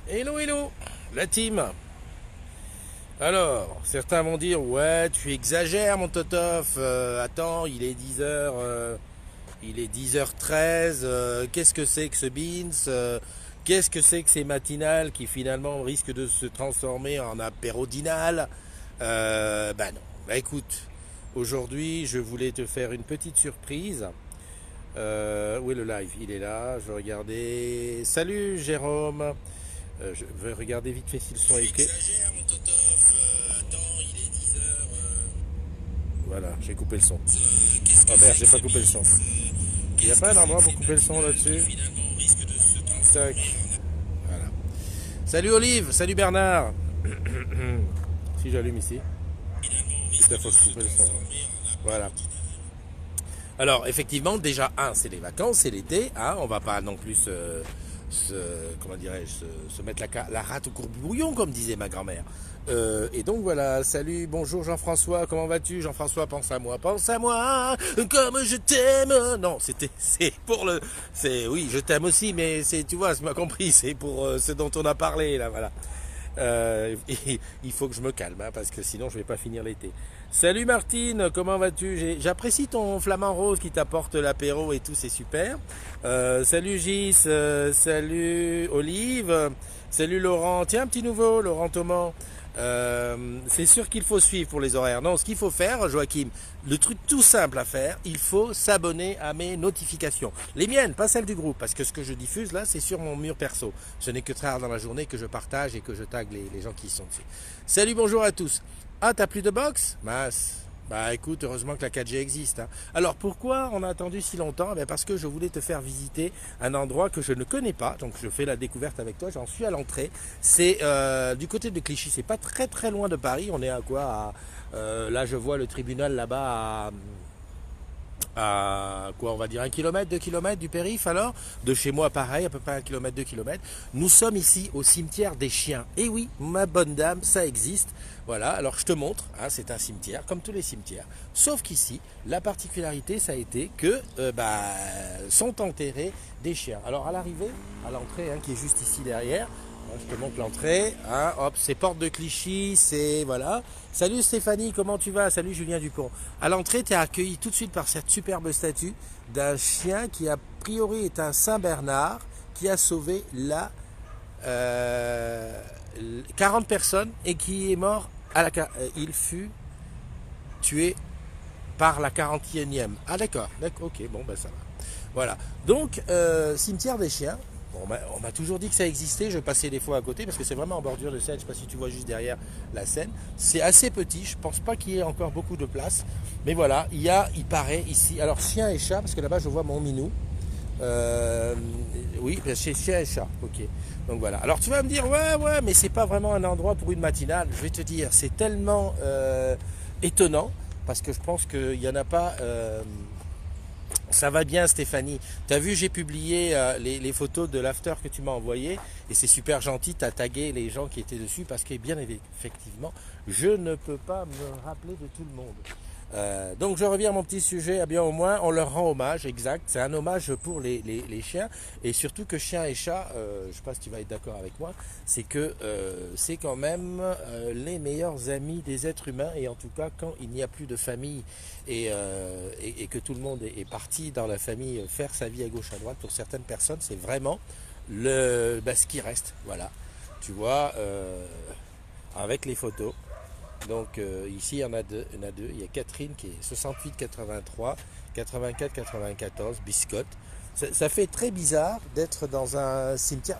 Hello, hello, la team. Alors, certains vont dire, ouais, tu exagères, mon Totof. Attends, il est 10h, il est 10h13. Qu'est-ce que c'est que ce beans? Qu'est-ce que c'est que ces matinales qui finalement risquent de se transformer en apérodinal? Bah non. Bah écoute, aujourd'hui, je voulais te faire une petite surprise. Où est le live? Il est là, je vais regarder. Salut Jérôme. Je vais regarder vite fait si le son est ok. Mon Totof. Attends, il est 10h. Voilà, j'ai coupé le son. Oh merde, j'ai pas coupé le son. Il n'y a pas un endroit pour couper le son là-dessus? Tac. Voilà. Salut Olive, salut Bernard. Si j'allume ici. Putain, faut que je coupe le son. Voilà. Alors, effectivement, déjà, c'est les vacances, c'est l'été, hein, on va pas non plus comment dirais-je, se mettre la rate au courbouillon, comme disait ma grand-mère. Et donc voilà, salut, bonjour Jean-François, comment vas-tu Jean-François, pense à moi, comme je t'aime. Non, c'est pour oui, je t'aime aussi, mais tu vois, tu m'as compris, c'est pour ce dont on a parlé, là, voilà. Il faut que je me calme, hein, parce que sinon je vais pas finir l'été. Salut Martine, comment vas-tu? J'apprécie ton flamant rose qui t'apporte l'apéro et tout, c'est super. Salut Gis, salut Olive, salut Laurent. Tiens, un petit nouveau, Laurent Thomas. C'est sûr qu'il faut suivre pour les horaires. Non, ce qu'il faut faire, Joachim, le truc tout simple à faire, il faut s'abonner à mes notifications. Les miennes, pas celles du groupe, parce que ce que je diffuse là, c'est sur mon mur perso. Ce n'est que très rare dans la journée que je partage et que je tag les gens qui y sont dessus. Salut, bonjour à tous. Ah, t'as plus de box? Mince. Bah écoute, heureusement que la 4G existe, hein. Alors pourquoi on a attendu si longtemps? Parce que je voulais te faire visiter un endroit que je ne connais pas, donc je fais la découverte avec toi, j'en suis à l'entrée. C'est du côté de Clichy, c'est pas très très loin de Paris, on est à quoi là je vois le tribunal là-bas à quoi on va dire 1 km, 2 km du périph' alors, de chez moi pareil, à peu près 1 km, 2 km. Nous sommes ici au cimetière des chiens. Et oui, ma bonne dame, ça existe. Voilà, alors je te montre, hein, c'est un cimetière, comme tous les cimetières. Sauf qu'ici, la particularité, ça a été que sont enterrés des chiens. Alors à l'arrivée, à l'entrée, hein, qui est juste ici derrière, je te montre l'entrée, hein, hop, c'est porte de Clichy, c'est voilà. Salut Stéphanie, comment tu vas? Salut Julien Dupont. À l'entrée, tu es accueilli tout de suite par cette superbe statue d'un chien qui a priori est un Saint-Bernard qui a sauvé 40 personnes et qui est mort il fut tué par la 41e. Ah d'accord, ok, bon ben ça va. Voilà. Donc, cimetière des chiens. On m'a toujours dit que ça existait, je passais des fois à côté parce que c'est vraiment en bordure de Seine, je ne sais pas si tu vois juste derrière la Seine. C'est assez petit, je ne pense pas qu'il y ait encore beaucoup de place. Mais voilà, il paraît ici, alors chien et chat, parce que là-bas je vois mon minou. Oui, c'est chien et chat, ok. Donc voilà. Alors tu vas me dire, ouais, mais c'est pas vraiment un endroit pour une matinale. Je vais te dire, c'est tellement étonnant, parce que je pense qu'il n'y en a pas... ça va bien Stéphanie. Tu as vu, j'ai publié les photos de l'after que tu m'as envoyé et c'est super gentil, tu as tagué les gens qui étaient dessus parce que bien effectivement, je ne peux pas me rappeler de tout le monde. Donc je reviens à mon petit sujet, bien au moins on leur rend hommage, exact, c'est un hommage pour les chiens et surtout que chien et chat, je ne sais pas si tu vas être d'accord avec moi, c'est que c'est quand même les meilleurs amis des êtres humains et en tout cas quand il n'y a plus de famille et que tout le monde est parti dans la famille faire sa vie à gauche à droite, pour certaines personnes c'est vraiment ce qui reste, voilà, tu vois, avec les photos. Donc ici il y en a deux, il y a Catherine qui est 68 83 84 94 biscotte. Ça fait très bizarre d'être dans un cimetière.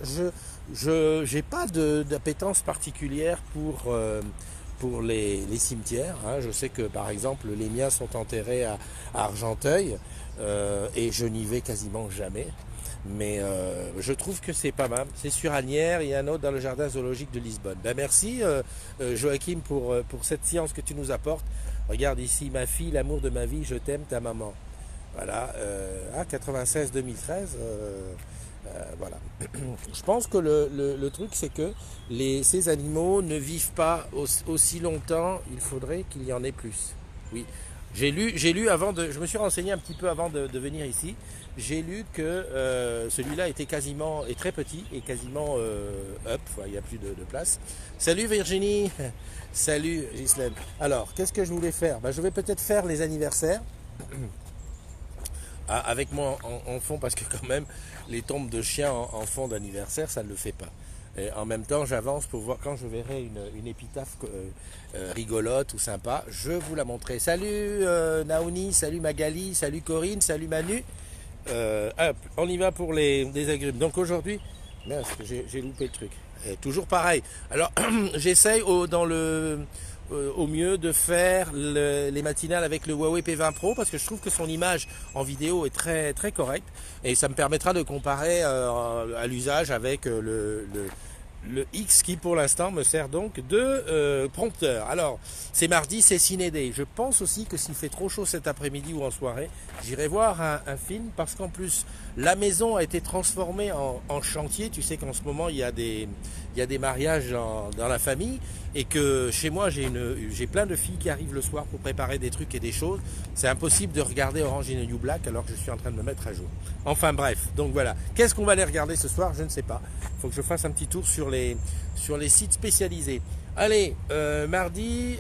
Je n'ai pas d'appétence particulière pour les cimetières, hein. Je sais que par exemple les miens sont enterrés à Argenteuil et je n'y vais quasiment jamais. Mais je trouve que c'est pas mal. C'est sur Asnières, il y a un autre dans le jardin zoologique de Lisbonne. Merci Joachim pour cette science que tu nous apportes. Regarde ici, ma fille, l'amour de ma vie, je t'aime, ta maman. Voilà, 96-2013. Voilà. Je pense que le truc, c'est que ces animaux ne vivent pas aussi longtemps. Il faudrait qu'il y en ait plus. Oui. J'ai lu avant de, je me suis renseigné un petit peu avant de venir ici. J'ai lu que celui-là était quasiment, est très petit et quasiment up, il n'y a plus de place. Salut Virginie, salut Ghislaine. Alors, qu'est-ce que je voulais faire? Je vais peut-être faire les anniversaires avec moi en fond, parce que quand même, les tombes de chiens en fond d'anniversaire, ça ne le fait pas. Et en même temps, j'avance pour voir quand je verrai une épitaphe rigolote ou sympa. Je vous la montrerai. Salut Naouni, salut Magali, salut Corinne, salut Manu. Hop, on y va pour les agrumes. Donc aujourd'hui, mince, j'ai loupé le truc. Et toujours pareil. Alors, j'essaye au mieux de faire les matinales avec le Huawei P20 Pro, parce que je trouve que son image en vidéo est très, très correcte, et ça me permettra de comparer à l'usage avec le X, qui pour l'instant me sert donc de prompteur. Alors, c'est mardi, c'est Ciné Day. Je pense aussi que s'il fait trop chaud cet après-midi ou en soirée, j'irai voir un film, parce qu'en plus, la maison a été transformée en chantier. Tu sais qu'en ce moment, il y a des mariages dans la famille, et que chez moi, j'ai plein de filles qui arrivent le soir pour préparer des trucs et des choses. C'est impossible de regarder Orange is the New Black alors que je suis en train de me mettre à jour. Enfin bref, donc voilà. Qu'est-ce qu'on va aller regarder ce soir? Je ne sais pas. Il faut que je fasse un petit tour sur les sites spécialisés. Allez, mardi,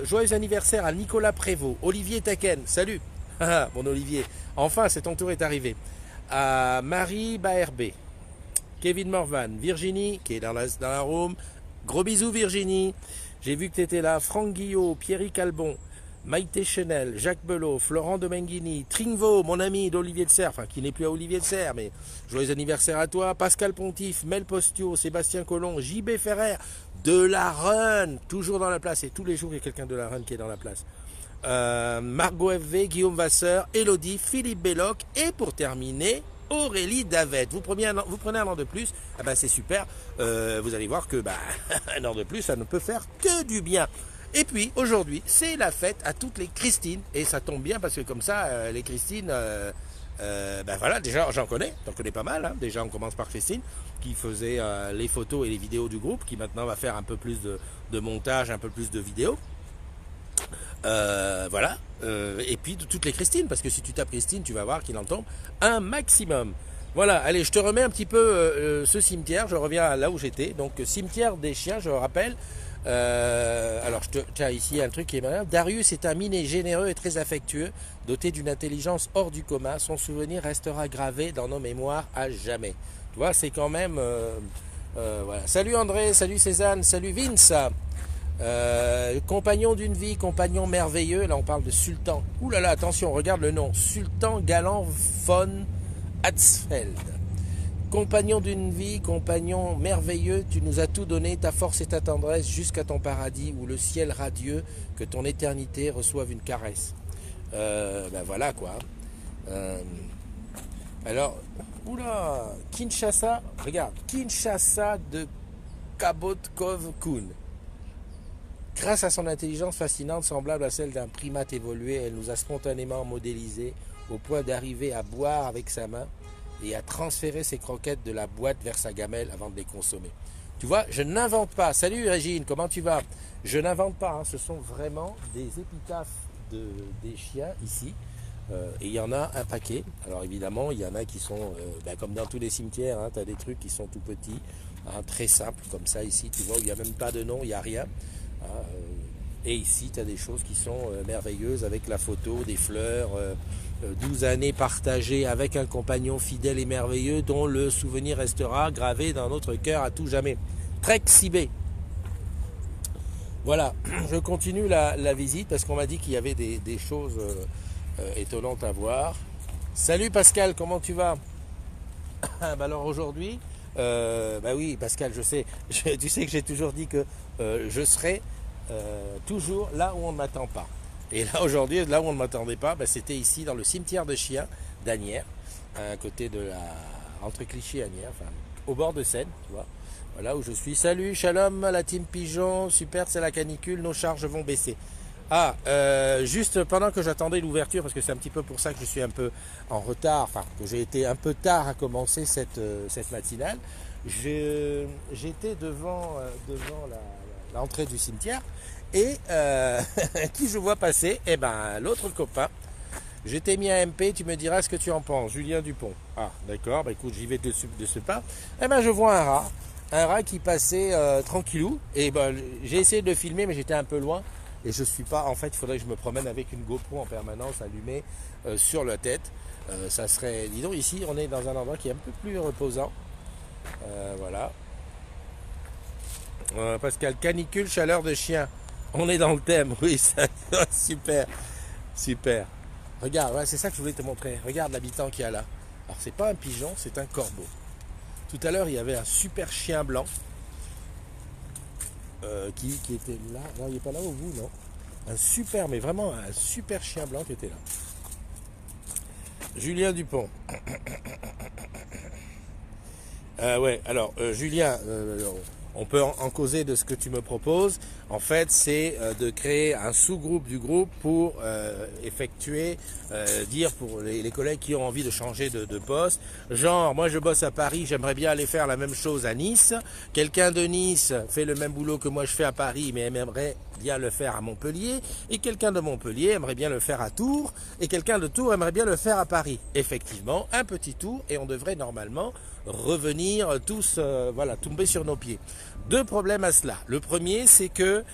joyeux anniversaire à Nicolas Prévost, Olivier Taken, salut. Mon Olivier, enfin, ton tour est arrivé. À Marie Baherbé, Kevin Morvan, Virginie, qui est dans la room. Gros bisous Virginie. J'ai vu que tu étais là. Franck Guillot, Pierry Calbon, Maïté Chenel, Jacques Belot, Florent Domenghini, Tringvo, mon ami d'Olivier de Serre, enfin qui n'est plus à Olivier de Serre, mais joyeux anniversaire à toi. Pascal Pontif, Mel Postio, Sébastien Collomb, JB Ferrer, de la Run, toujours dans la place. Et tous les jours, il y a quelqu'un de la Run qui est dans la place. Margot FV, Guillaume Vasseur, Elodie, Philippe Belloc, et pour terminer, Aurélie Davet. Vous prenez un an de plus, c'est super. Vous allez voir que un an de plus, ça ne peut faire que du bien. Et puis aujourd'hui, c'est la fête à toutes les Christine, et ça tombe bien parce que comme ça, les Christine, voilà, déjà j'en connais pas mal. Hein. Déjà on commence par Christine, qui faisait les photos et les vidéos du groupe, qui maintenant va faire un peu plus de montage, un peu plus de vidéos. Voilà, et puis de toutes les Christine, parce que si tu tapes Christine, tu vas voir qu'il en tombe un maximum. Voilà, allez, je te remets un petit peu ce cimetière, je reviens à là où j'étais. Donc cimetière des chiens, je rappelle. Alors, tiens, ici, un truc qui est malin. Darius est un minet généreux et très affectueux, doté d'une intelligence hors du commun. Son souvenir restera gravé dans nos mémoires à jamais. Tu vois, c'est quand même... voilà. Salut André, salut Cézanne, salut Vince. Compagnon d'une vie, compagnon merveilleux. Là, on parle de Sultan. Ouh là là, attention, regarde le nom. Sultan Galant von Hatzfeld. Compagnon d'une vie, compagnon merveilleux, tu nous as tout donné, ta force et ta tendresse, jusqu'à ton paradis, où le ciel radieux, que ton éternité reçoive une caresse. Voilà quoi. Alors, oula, Kinshasa, regarde, Kinshasa de Kabotkov-Kun. Grâce à son intelligence fascinante, semblable à celle d'un primate évolué, elle nous a spontanément modélisés au point d'arriver à boire avec sa main et à transférer ses croquettes de la boîte vers sa gamelle avant de les consommer. Tu vois, je n'invente pas. Salut Régine, comment tu vas? Je n'invente pas, hein. Ce sont vraiment des épitaphes des chiens ici. Et il y en a un paquet. Alors évidemment, il y en a qui sont, comme dans tous les cimetières, hein, tu as des trucs qui sont tout petits, hein, très simples, comme ça ici, tu vois, il n'y a même pas de nom, il n'y a rien. Hein, et ici, tu as des choses qui sont merveilleuses, avec la photo, des fleurs, 12 années partagées avec un compagnon fidèle et merveilleux dont le souvenir restera gravé dans notre cœur à tout jamais. Trek Sibé. Voilà, je continue la visite parce qu'on m'a dit qu'il y avait des choses étonnantes à voir. Salut Pascal, comment tu vas? Alors aujourd'hui, oui Pascal, je sais, tu sais que j'ai toujours dit que je serai toujours là où on ne m'attend pas. Et là aujourd'hui, là où on ne m'attendait pas, c'était ici dans le cimetière de chiens d'Asnières, à côté de entre Clichy et Asnières, enfin au bord de Seine, tu vois. Voilà où je suis. Salut, shalom, la team Pigeon, super, c'est la canicule, nos charges vont baisser. Juste pendant que j'attendais l'ouverture, parce que c'est un petit peu pour ça que je suis un peu en retard, enfin que j'ai été un peu tard à commencer cette matinale, j'étais devant l'entrée du cimetière, Et qui je vois passer? Eh ben, l'autre copain. Je t'ai mis un MP, tu me diras ce que tu en penses. Julien Dupont. Ah, d'accord, bah écoute, j'y vais de ce pas. Eh ben, je vois un rat qui passait tranquillou. Et ben, j'ai essayé de le filmer, mais j'étais un peu loin. Et je suis pas, en fait, il faudrait que je me promène avec une GoPro en permanence allumée sur la tête. Ça serait, dis donc, ici, on est dans un endroit qui est un peu plus reposant. Voilà. Pascal, canicule, chaleur de chien. On est dans le thème, oui, ça, super, super. Regarde, ouais, c'est ça que je voulais te montrer. Regarde l'habitant qu'il y a là. Alors, c'est pas un pigeon, c'est un corbeau. Tout à l'heure, il y avait un super chien blanc qui était là. Non, il n'est pas là au bout, non. Un super, mais vraiment un super chien blanc qui était là. Julien Dupont. Ouais, alors, Julien, on peut en causer de ce que tu me proposes. En fait, c'est de créer un sous-groupe du groupe pour effectuer, dire pour les collègues qui ont envie de changer de poste. Genre, moi je bosse à Paris, j'aimerais bien aller faire la même chose à Nice. Quelqu'un de Nice fait le même boulot que moi je fais à Paris, mais aimerait bien le faire à Montpellier. Et quelqu'un de Montpellier aimerait bien le faire à Tours. Et quelqu'un de Tours aimerait bien le faire à Paris. Effectivement, un petit tour et on devrait normalement revenir tous, voilà, tomber sur nos pieds. Deux problèmes à cela. Le premier, c'est que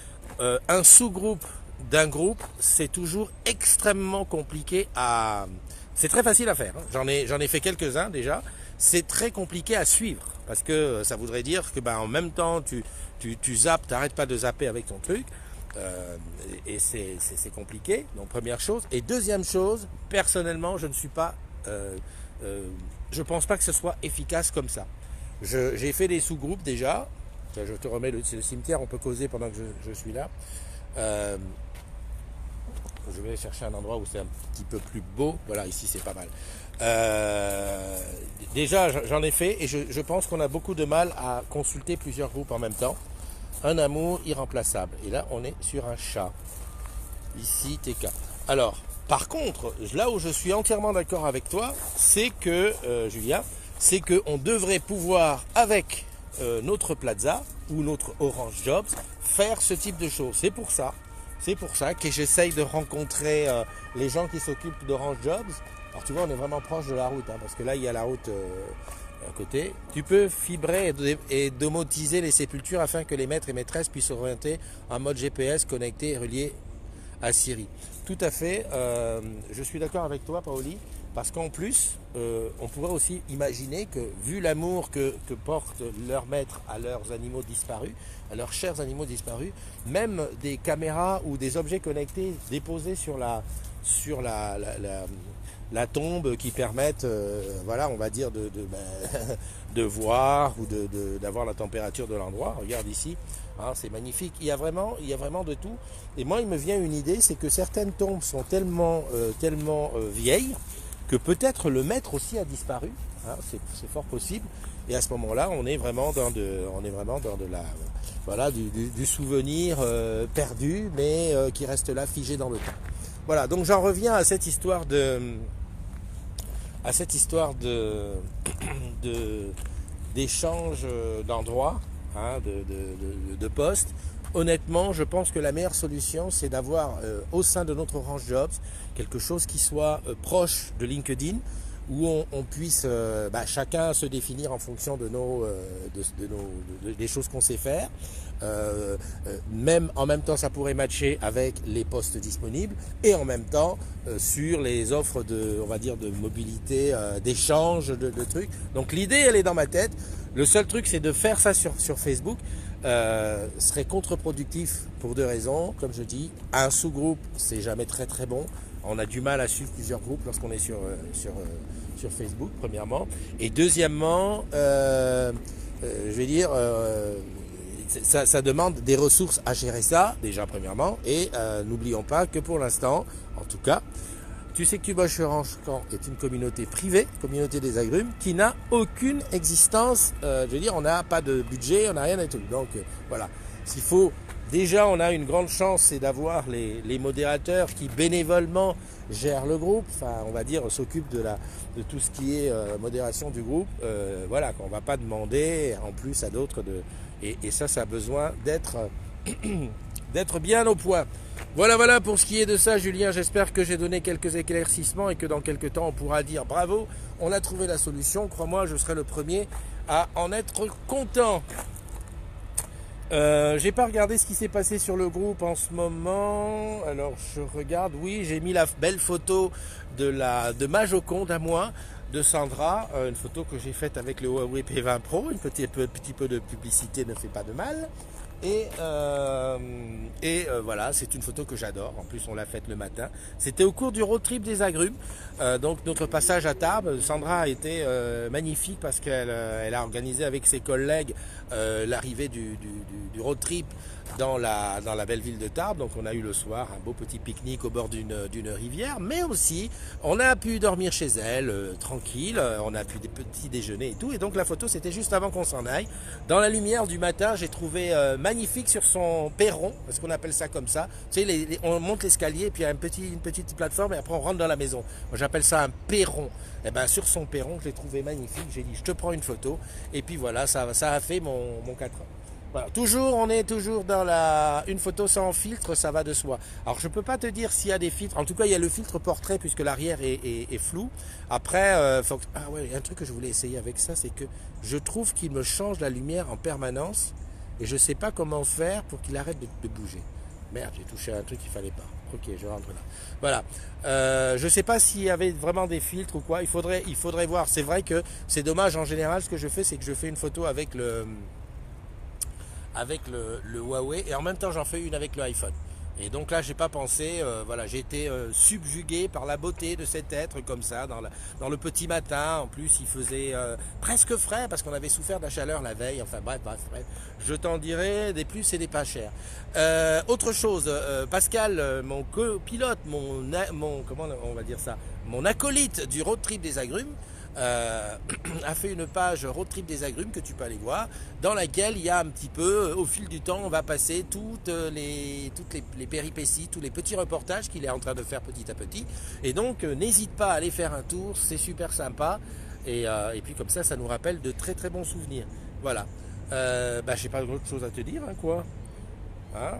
un sous-groupe d'un groupe, c'est toujours extrêmement compliqué à... C'est très facile à faire. Hein. J'en ai fait quelques-uns déjà. C'est très compliqué à suivre parce que ça voudrait dire que en même temps, tu zappes, t'arrêtes pas de zapper avec ton truc. Et c'est compliqué. Donc première chose. Et deuxième chose, personnellement, je ne suis pas... je pense pas que ce soit efficace comme ça. J'ai fait des sous-groupes déjà. Je te remets le cimetière, on peut causer pendant que je suis là. Je vais chercher un endroit où c'est un petit peu plus beau. Voilà, ici c'est pas mal. Déjà, j'en ai fait et je pense qu'on a beaucoup de mal à consulter plusieurs groupes en même temps. Un amour irremplaçable. Et là, on est sur un chat. Ici, TK. Alors, par contre, là où je suis entièrement d'accord avec toi, c'est que, Julia, c'est qu'on devrait pouvoir, avec notre Plaza ou notre Orange Jobs, faire ce type de choses. C'est pour ça que j'essaye de rencontrer les gens qui s'occupent d'Orange Jobs. Alors tu vois, on est vraiment proche de la route, hein, parce que là, il y a la route à côté. Tu peux fibrer et domotiser les sépultures afin que les maîtres et maîtresses puissent orienter en mode GPS connecté et relié à Siri. Tout à fait, je suis d'accord avec toi, Paoli, parce qu'en plus, on pourrait aussi imaginer que, vu l'amour que portent leurs maîtres à leurs animaux disparus, à leurs chers animaux disparus, même des caméras ou des objets connectés déposés sur la tombe qui permettent, voilà, on va dire, de voir ou d'avoir la température de l'endroit. Regarde ici, hein, c'est magnifique. Il y a vraiment de tout. Et moi, il me vient une idée, c'est que certaines tombes sont tellement vieilles que peut-être le maître aussi a disparu. Hein, c'est fort possible. Et à ce moment-là, on est vraiment dans du souvenir perdu, mais qui reste là figé dans le temps. Voilà. Donc j'en reviens à cette histoire d'échange d'endroits, hein, de postes. Honnêtement, je pense que la meilleure solution, c'est d'avoir au sein de notre Orange Jobs quelque chose qui soit proche de LinkedIn, où on puisse chacun se définir en fonction des choses qu'on sait faire. Même en même temps, ça pourrait matcher avec les postes disponibles et en même temps sur les offres on va dire, de mobilité, d'échange, de trucs. Donc l'idée, elle est dans ma tête. Le seul truc, c'est de faire ça sur Facebook. Serait contre-productif pour deux raisons. Comme je dis, un sous-groupe, c'est jamais très très bon. On a du mal à suivre plusieurs groupes lorsqu'on est sur Facebook, premièrement. Et deuxièmement, je vais dire, ça demande des ressources à gérer ça, déjà premièrement. Et n'oublions pas que pour l'instant, en tout cas, Tu sais que Tuboche Orange Camp est une communauté privée, communauté des agrumes, qui n'a aucune existence. Je veux dire, on n'a pas de budget, on n'a rien du tout. Donc voilà, s'il faut... Déjà, on a une grande chance, c'est d'avoir les modérateurs qui bénévolement gèrent le groupe, enfin, on va dire, s'occupent de tout ce qui est modération du groupe. Voilà, qu'on ne va pas demander en plus à d'autres de... Et ça a besoin d'être d'être bien au point. Voilà, voilà pour ce qui est de ça, Julien. J'espère que j'ai donné quelques éclaircissements et que dans quelques temps, on pourra dire bravo, on a trouvé la solution. Crois-moi, je serai le premier à en être content. J'ai pas regardé ce qui s'est passé sur le groupe en ce moment. Alors je regarde, oui, j'ai mis la belle photo de ma Joconde à moi, de Sandra, une photo que j'ai faite avec le Huawei P20 Pro. Un petit peu de publicité ne fait pas de mal. Voilà, c'est une photo que j'adore. En plus, on l'a faite le matin. C'était au cours du road trip des agrumes. Donc notre passage à Tarbes, Sandra a été magnifique parce qu'elle a organisé avec ses collègues l'arrivée du road trip dans la belle ville de Tarbes. Donc on a eu le soir un beau petit pique-nique au bord d'une rivière, mais aussi on a pu dormir chez elle tranquille, on a pu des petits déjeuners et tout. Et donc la photo c'était juste avant qu'on s'en aille. Dans la lumière du matin, j'ai trouvé magnifique sur son perron, parce qu'on appelle ça comme ça. Tu sais, on monte l'escalier et puis il y a une petite plateforme et après on rentre dans la maison. Moi j'appelle ça un perron. Et ben sur son perron, je l'ai trouvé magnifique. J'ai dit je te prends une photo et puis voilà, ça a fait mon 4 heures. Voilà. Toujours, on est toujours dans une photo sans filtre, ça va de soi. Alors je peux pas te dire s'il y a des filtres. En tout cas, il y a le filtre portrait puisque l'arrière est flou. Après, ah ouais, il y a un truc que je voulais essayer avec ça, c'est que je trouve qu'il me change la lumière en permanence et je sais pas comment faire pour qu'il arrête de bouger. Merde, j'ai touché à un truc qu'il fallait pas. Ok, je rentre là. Voilà. Je sais pas s'il y avait vraiment des filtres ou quoi. Il faudrait voir. C'est vrai que c'est dommage en général. Ce que je fais, c'est que je fais une photo avec le Huawei et en même temps j'en fais une avec le iPhone. Et donc là j'ai pas pensé, voilà, j'ai été subjugué par la beauté de cet être comme ça dans le petit matin. En plus il faisait presque frais parce qu'on avait souffert de la chaleur la veille. Enfin bref. Je t'en dirai des plus et des pas chers. Autre chose, Pascal, mon copilote, comment on va dire ça, mon acolyte du road trip des agrumes. A fait une page road trip des agrumes que tu peux aller voir, dans laquelle il y a un petit peu, au fil du temps, on va passer toutes les péripéties, tous les petits reportages qu'il est en train de faire petit à petit. Et donc, n'hésite pas à aller faire un tour, c'est super sympa. Et puis comme ça nous rappelle de très très bons souvenirs. Voilà. J'ai pas d'autre chose à te dire, hein, quoi. Hein,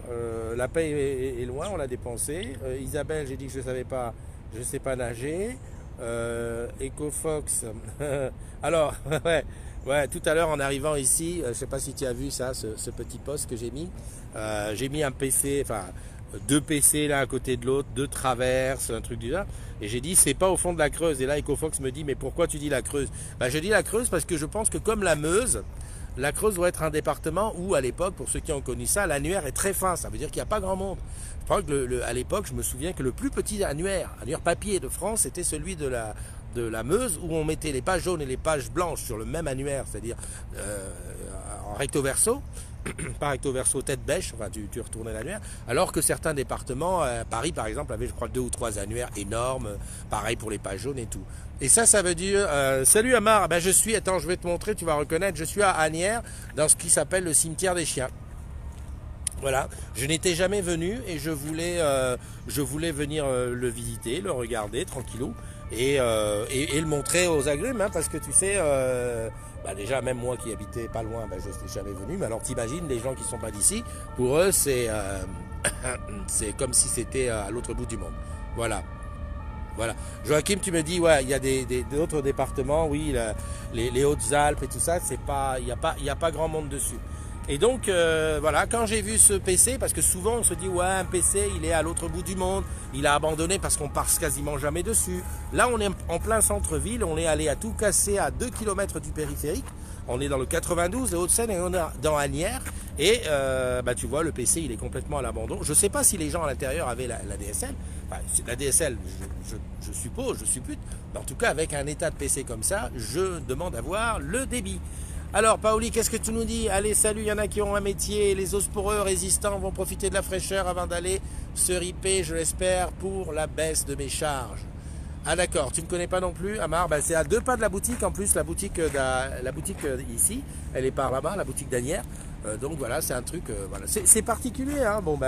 la paix est loin, on l'a dépensé. Isabelle, j'ai dit que je sais pas nager. EcoFox. Alors, ouais, tout à l'heure en arrivant ici, je sais pas si tu as vu ça, ce petit poste que j'ai mis. J'ai mis un PC, enfin 2 PC l'un à côté de l'autre, 2 traverses, un truc du genre. Et j'ai dit c'est pas au fond de la Creuse. Et là EcoFox me dit mais pourquoi tu dis la Creuse? Je dis la Creuse parce que je pense que comme la Meuse, la Creuse doit être un département où, à l'époque, pour ceux qui ont connu ça, l'annuaire est très fin. Ça veut dire qu'il n'y a pas grand monde. Je crois que à l'époque, je me souviens que le plus petit annuaire papier de France, c'était celui de la Meuse, où on mettait les pages jaunes et les pages blanches sur le même annuaire, c'est-à-dire en recto verso. Pas recto verso tête bêche, enfin tu retournais l'annuaire, alors que certains départements, Paris par exemple, avait je crois 2 ou 3 annuaires énormes, pareil pour les pages jaunes et tout. Et ça veut dire, salut Amar, je vais te montrer, tu vas reconnaître, je suis à Asnières, dans ce qui s'appelle le cimetière des chiens. Voilà, je n'étais jamais venu et je voulais venir le visiter, le regarder tranquillou et le montrer aux agrumes, hein, parce que tu sais, déjà même moi qui habitais pas loin, je n'étais jamais venu, mais alors t'imagines les gens qui sont pas d'ici, pour eux c'est c'est comme si c'était à l'autre bout du monde. Voilà. Voilà. Joachim, tu me dis, ouais, il y a d'autres départements, oui, les Hautes-Alpes et tout ça, il n'y a pas grand monde dessus. Et donc, voilà, quand j'ai vu ce PC, parce que souvent on se dit, ouais, un PC, il est à l'autre bout du monde, il a abandonné parce qu'on passe quasiment jamais dessus. Là, on est en plein centre-ville, on est allé à tout casser à 2 km du périphérique. On est dans le 92, les Hauts-de-Seine, et on est dans Asnières. Et tu vois, le PC, il est complètement à l'abandon. Je ne sais pas si les gens à l'intérieur avaient la DSL. Enfin, la DSL, je suppose, je suppute. Mais en tout cas, avec un état de PC comme ça, je demande à voir le débit. Alors, Paoli, qu'est-ce que tu nous dis? Allez, salut, il y en a qui ont un métier. Les osporeux résistants vont profiter de la fraîcheur avant d'aller se riper, je l'espère, pour la baisse de mes charges. Ah d'accord, tu ne connais pas non plus, Amar, c'est à 2 pas de la boutique, en plus la boutique ici, elle est par là-bas, la boutique d'Asnières. Donc voilà, c'est un truc, voilà. C'est particulier, hein. Bon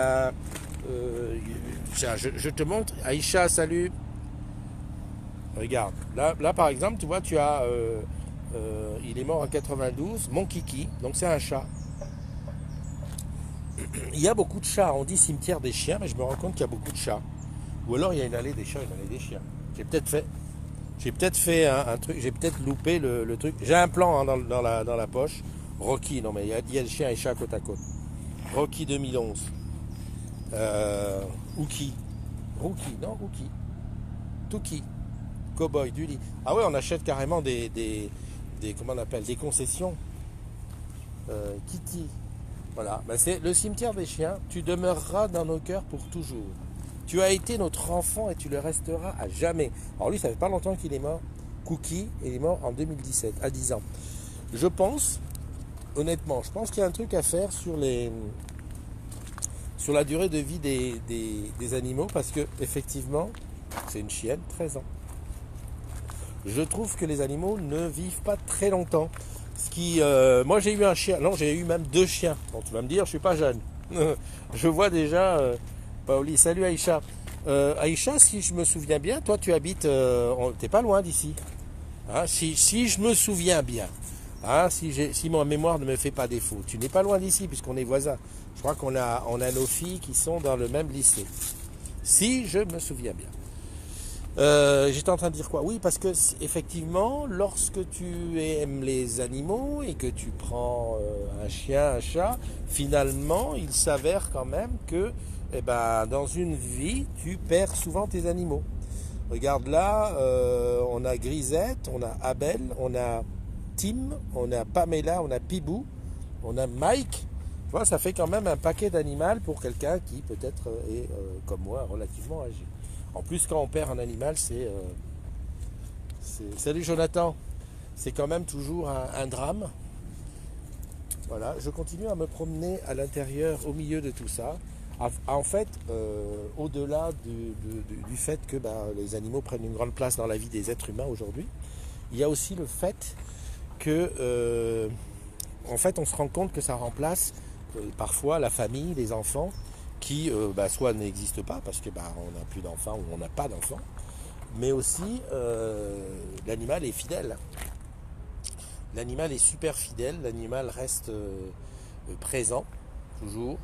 je te montre. Aïcha, salut. Regarde, là par exemple, tu vois, tu as, il est mort en 92, mon kiki, donc c'est un chat. Il y a beaucoup de chats. On dit cimetière des chiens, mais je me rends compte qu'il y a beaucoup de chats. Ou alors il y a une allée des chats, une allée des chiens. J'ai peut-être fait, j'ai peut-être fait un truc, j'ai peut-être loupé le truc. J'ai un plan hein, dans la poche. Rocky, non mais il y a le chien et chat côte à côte. Rocky 2011. Rookie. Rookie, non Rookie. Tuki. Cowboy, du lit. Ah ouais, on achète carrément comment on appelle, des concessions. Kitty. Voilà, ben c'est le cimetière des chiens. Tu demeureras dans nos cœurs pour toujours. Tu as été notre enfant et tu le resteras à jamais. Alors lui, ça fait pas longtemps qu'il est mort. Cookie, il est mort en 2017, à 10 ans. Je pense, honnêtement, je pense qu'il y a un truc à faire sur la durée de vie des animaux parce que effectivement, c'est une chienne, 13 ans. Je trouve que les animaux ne vivent pas très longtemps. Moi j'ai eu un chien, non j'ai eu même 2 chiens. Bon, tu vas me dire, je suis pas jeune. Je vois déjà, Paoli, salut Aïcha. Aïcha, si je me souviens bien, toi tu habites, t'es pas loin d'ici. Hein, si je me souviens bien, hein, si ma mémoire ne me fait pas défaut, tu n'es pas loin d'ici puisqu'on est voisins. Je crois qu'on a nos filles qui sont dans le même lycée. Si je me souviens bien. J'étais en train de dire quoi? Oui, parce que effectivement, lorsque tu aimes les animaux et que tu prends un chien, un chat, finalement, il s'avère quand même que, eh ben, dans une vie, tu perds souvent tes animaux. Regarde là, on a Grisette, on a Abel, on a Tim, on a Pamela, on a Pibou, on a Mike. Tu vois, ça fait quand même un paquet d'animaux pour quelqu'un qui peut-être est, comme moi, relativement âgé. En plus, quand on perd un animal, Salut Jonathan. C'est quand même toujours un drame. Voilà, je continue à me promener à l'intérieur, au milieu de tout ça. En fait, au-delà du fait que les animaux prennent une grande place dans la vie des êtres humains aujourd'hui, il y a aussi le fait que, en fait, on se rend compte que ça remplace parfois la famille, les enfants, qui soit n'existent pas parce que on n'a plus d'enfants ou on n'a pas d'enfants, mais aussi l'animal est fidèle. L'animal est super fidèle, l'animal reste présent, toujours.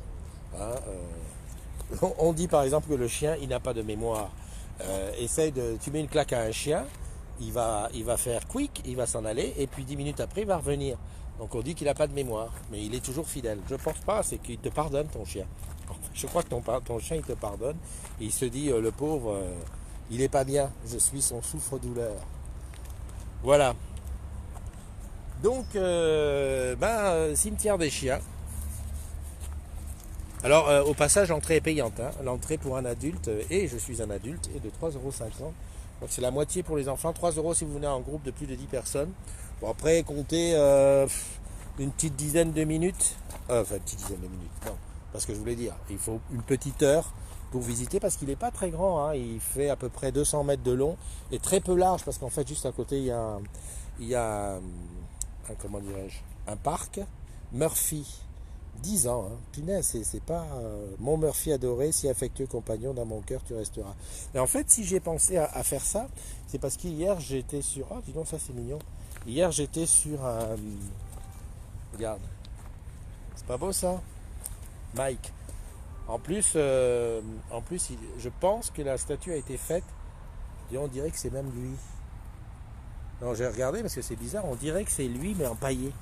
Hein, on dit par exemple que le chien, il n'a pas de mémoire. Tu mets une claque à un chien, il va faire quick, il va s'en aller, et puis 10 minutes après, il va revenir. Donc on dit qu'il n'a pas de mémoire, mais il est toujours fidèle. Je pense pas, c'est qu'il te pardonne ton chien. Je crois que ton chien, il te pardonne, et il se dit, le pauvre, il n'est pas bien, je suis son souffre-douleur. Voilà. Donc, cimetière des chiens. Alors, au passage, l'entrée est payante. Hein. L'entrée pour un adulte, et je suis un adulte, est de 3,50 €. Donc, c'est la moitié pour les enfants. 3 € si vous venez en groupe de plus de 10 personnes. Bon, après, comptez une petite dizaine de minutes. Enfin, une petite dizaine de minutes, non. Parce que je voulais dire, il faut une petite heure pour visiter parce qu'il n'est pas très grand. Hein. Il fait à peu près 200 mètres de long et très peu large parce qu'en fait, juste à côté, il y a comment dirais-je, un parc. Murphy. 10 ans, hein. Punaise, c'est pas mon Murphy adoré, si affectueux compagnon, dans mon cœur tu resteras. Et en fait, si j'ai pensé à faire ça, c'est parce qu'hier j'étais sur. Ah, dis donc, ça c'est mignon. Hier j'étais sur un. Regarde. C'est pas beau ça? Mike. En plus, je pense que la statue a été faite. Et on dirait que c'est même lui. Non, j'ai regardé parce que c'est bizarre. On dirait que c'est lui, mais empaillé.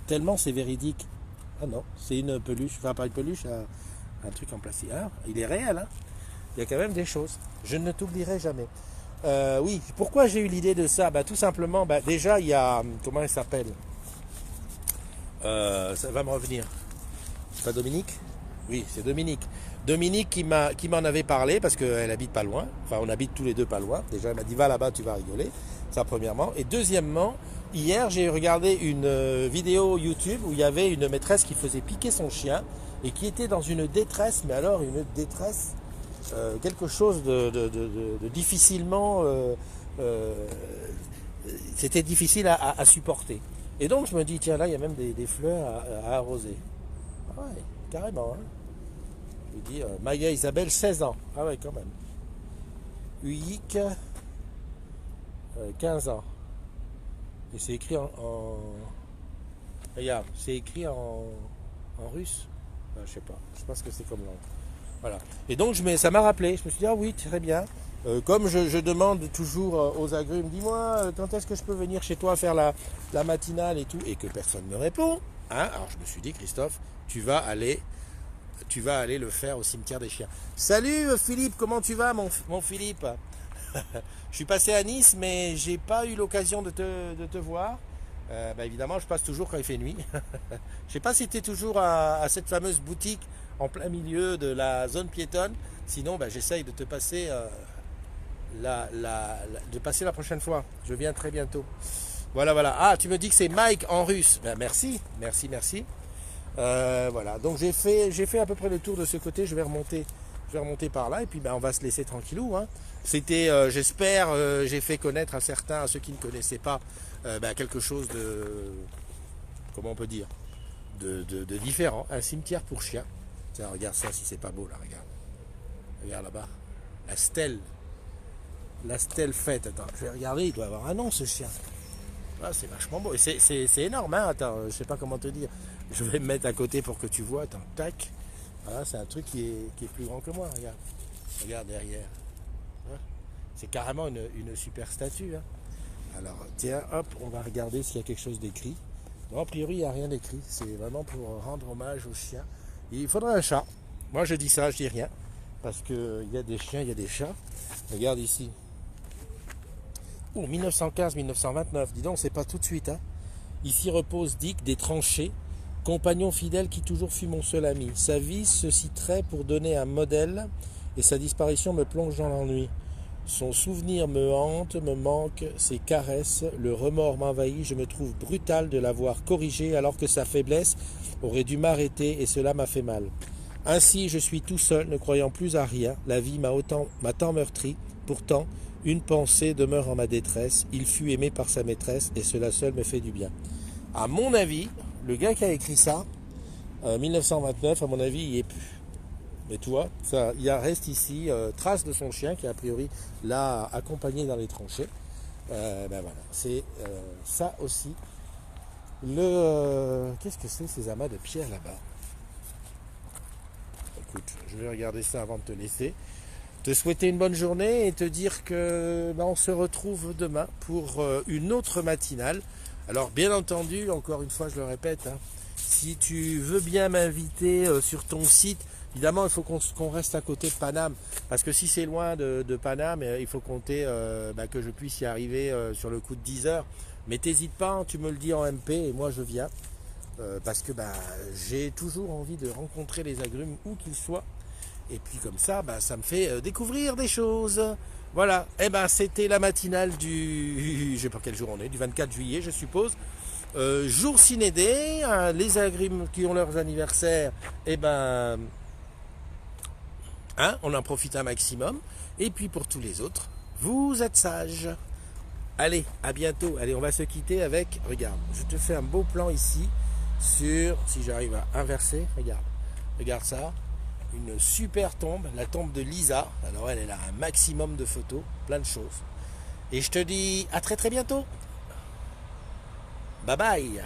Tellement c'est véridique. Ah non, c'est une peluche, enfin pas une peluche, un truc en plastique. Ah, il est réel, hein. Il y a quand même des choses. Je ne t'oublierai jamais. Oui, pourquoi j'ai eu l'idée de ça? Tout simplement, déjà il y a, comment elle s'appelle? Ça va me revenir. C'est pas Dominique? Oui, c'est Dominique. Dominique qui m'en avait parlé parce qu'elle habite pas loin. Enfin, on habite tous les deux pas loin. Déjà, elle m'a dit va là-bas, tu vas rigoler. Ça, premièrement. Et deuxièmement, hier, j'ai regardé une vidéo YouTube où il y avait une maîtresse qui faisait piquer son chien et qui était dans une détresse, mais alors une détresse, quelque chose de difficilement. C'était difficile à supporter. Et donc, je me dis, tiens, là, il y a même des fleurs à arroser. Ah ouais, carrément, hein. Je dis Maya Isabelle, 16 ans. Ah ouais, quand même. Uyik, 15 ans. Et c'est écrit Regarde, c'est écrit en russe. Je sais pas. Je sais pas ce que c'est comme langue. Voilà. Et donc ça m'a rappelé. Je me suis dit, ah oui, très bien. Comme je demande toujours aux agrumes, dis-moi, quand est-ce que je peux venir chez toi faire la matinale et tout, et que personne ne répond. Hein, alors je me suis dit, Christophe, tu vas aller le faire au cimetière des chiens. Salut Philippe, comment tu vas mon Philippe? Je suis passé à Nice, mais j'ai pas eu l'occasion de te voir. Évidemment, je passe toujours quand il fait nuit. Je sais pas si tu es toujours à cette fameuse boutique en plein milieu de la zone piétonne. Sinon, j'essaye de te passer de passer la prochaine fois. Je viens très bientôt. Voilà, voilà. Ah, tu me dis que c'est Mike en russe. Merci, merci, merci. Voilà. Donc j'ai fait à peu près le tour de ce côté. Je vais remonter par là et puis on va se laisser tranquillou. Hein. C'était, j'espère, j'ai fait connaître à certains, à ceux qui ne connaissaient pas, quelque chose de, comment on peut dire, de différent. Un cimetière pour chiens. Tiens, regarde ça si c'est pas beau là, regarde. Regarde là-bas. La stèle faite. Attends, je vais regarder, il doit avoir un nom ce chien. Ah, c'est vachement beau. Et c'est énorme, hein. Attends, je sais pas comment te dire. Je vais me mettre à côté pour que tu vois. Attends, tac. Voilà, c'est un truc qui est plus grand que moi, regarde. Regarde derrière. Hein, c'est carrément une super statue. Hein. Alors, tiens, hop, on va regarder s'il y a quelque chose d'écrit. Non, a priori, il n'y a rien d'écrit. C'est vraiment pour rendre hommage aux chiens. Il faudrait un chat. Moi, je dis ça, je dis rien. Parce qu'il y a des chiens, il y a des chats. Regarde ici. Oh, 1915-1929. Dis donc, c'est pas tout de suite. Hein. Ici repose Dick des tranchées, compagnon fidèle qui toujours fut mon seul ami. Sa vie se citerait pour donner un modèle et sa disparition me plonge dans l'ennui. Son souvenir me hante, me manque, ses caresses, le remords m'envahit, je me trouve brutal de l'avoir corrigé alors que sa faiblesse aurait dû m'arrêter et cela m'a fait mal. Ainsi je suis tout seul, ne croyant plus à rien, la vie m'a tant meurtri, pourtant une pensée demeure en ma détresse, il fut aimé par sa maîtresse et cela seul me fait du bien. À mon avis, le gars qui a écrit ça, 1929, à mon avis, il n'y est plus. Mais tu vois, reste ici trace de son chien qui a priori l'a accompagné dans les tranchées. Voilà, c'est ça aussi. Qu'est-ce que c'est ces amas de pierre là-bas? Écoute, je vais regarder ça avant de te laisser. Te souhaiter une bonne journée et te dire que on se retrouve demain pour une autre matinale. Alors bien entendu, encore une fois je le répète, hein, si tu veux bien m'inviter sur ton site, évidemment il faut qu'on reste à côté de Paname, parce que si c'est loin de Paname, il faut compter que je puisse y arriver sur le coup de 10 heures. Mais t'hésites pas, hein, tu me le dis en MP et moi je viens, parce que j'ai toujours envie de rencontrer les agrumes où qu'ils soient. Et puis comme ça, ça me fait découvrir des choses. Voilà, c'était la matinale je sais pas quel jour on est, du 24 juillet je suppose. Jour cinédé, hein, les agrumes qui ont leurs anniversaires, on en profite un maximum. Et puis pour tous les autres, vous êtes sages. Allez, à bientôt. Allez, on va se quitter avec, regarde, je te fais un beau plan ici sur, si j'arrive à inverser, regarde ça. Une super tombe, la tombe de Lisa. Alors elle a un maximum de photos, plein de choses. Et je te dis à très très bientôt. Bye bye.